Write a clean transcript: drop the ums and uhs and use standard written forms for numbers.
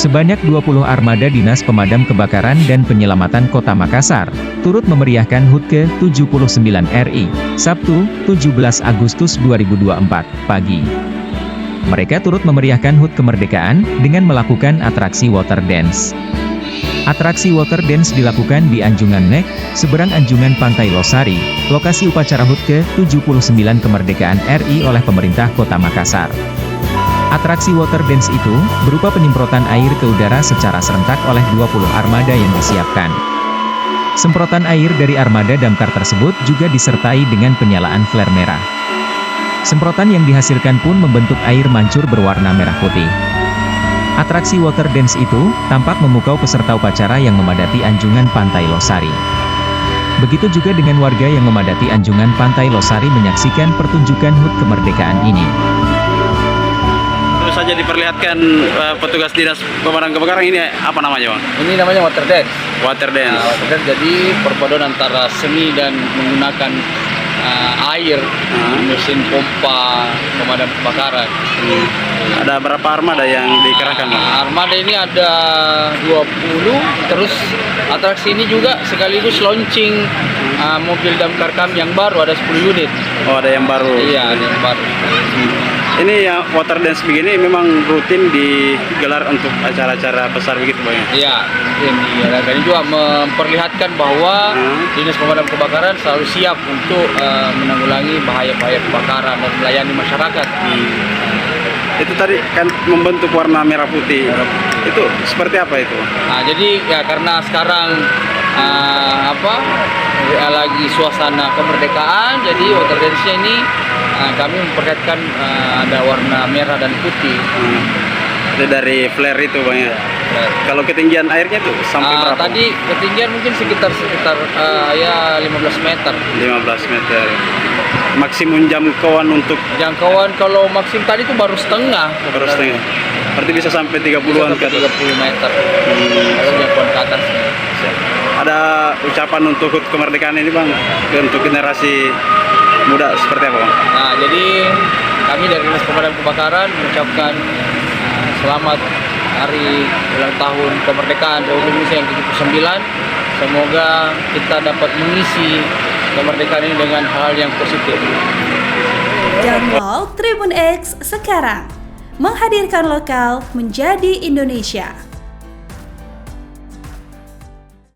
Sebanyak 20 armada Dinas Pemadam Kebakaran dan Penyelamatan Kota Makassar, turut memeriahkan HUT ke-79 RI, Sabtu, 17 Agustus 2024, pagi. Mereka turut memeriahkan HUT kemerdekaan, dengan melakukan atraksi water dance. Atraksi water dance dilakukan di Anjungan Nek, seberang Anjungan Pantai Losari, lokasi upacara HUT ke-79 kemerdekaan RI oleh pemerintah Kota Makassar. Atraksi water dance itu, berupa penyemprotan air ke udara secara serentak oleh 20 armada yang disiapkan. Semprotan air dari armada damkar tersebut juga disertai dengan penyalaan flare merah. Semprotan yang dihasilkan pun membentuk air mancur berwarna merah putih. Atraksi water dance itu, tampak memukau peserta upacara yang memadati Anjungan Pantai Losari. Begitu juga dengan warga yang memadati Anjungan Pantai Losari menyaksikan pertunjukan HUT kemerdekaan ini. Terus saja diperlihatkan petugas dinas pemadam kebakaran ini apa namanya, Bang? Ini namanya water dance. Water dance. Nah, water dance jadi perpaduan antara seni dan menggunakan air, mesin pompa pemadam kebakaran. Ada berapa armada yang dikerahkan, Bang? Armada ini ada 20, terus atraksi ini juga sekaligus launching mobil damkar kami yang baru, ada 10 unit. Oh, ada yang baru. Iya, ada yang baru. Ini ya water dance begini memang rutin digelar untuk acara-acara besar begitu, Bang? Iya, ini juga memperlihatkan bahwa Dinas Pemadam Kebakaran selalu siap untuk menanggulangi bahaya-bahaya kebakaran dan melayani masyarakat. Itu tadi kan membentuk warna merah putih. Itu seperti apa itu? Nah, jadi ya karena sekarang lagi suasana kemerdekaan, jadi water dance-nya ini kami memperlihatkan ada warna merah dan putih. Itu dari flare itu, Bang, ya? Kalau ketinggian airnya tuh sampai berapa? Tadi ketinggian mungkin sekitar 15 meter. 15 meter. Maksimum jangkauan untuk Jangkauan kalau maksimum tadi itu baru setengah. baru setengah. Berarti bisa sampai 30-an ke atas. 30 meter. Kalau jangkauan ke atas. Ada ucapan untuk HUT kemerdekaan ini, Bang, untuk generasi muda seperti apa, Bang? Nah, jadi kami dari Dinas Pemadam Kebakaran mengucapkan selamat hari ulang tahun kemerdekaan Republik Indonesia yang ke-79. Semoga kita dapat mengisi kemerdekaan ini dengan hal yang positif. Download Tribun X sekarang, menghadirkan lokal menjadi Indonesia.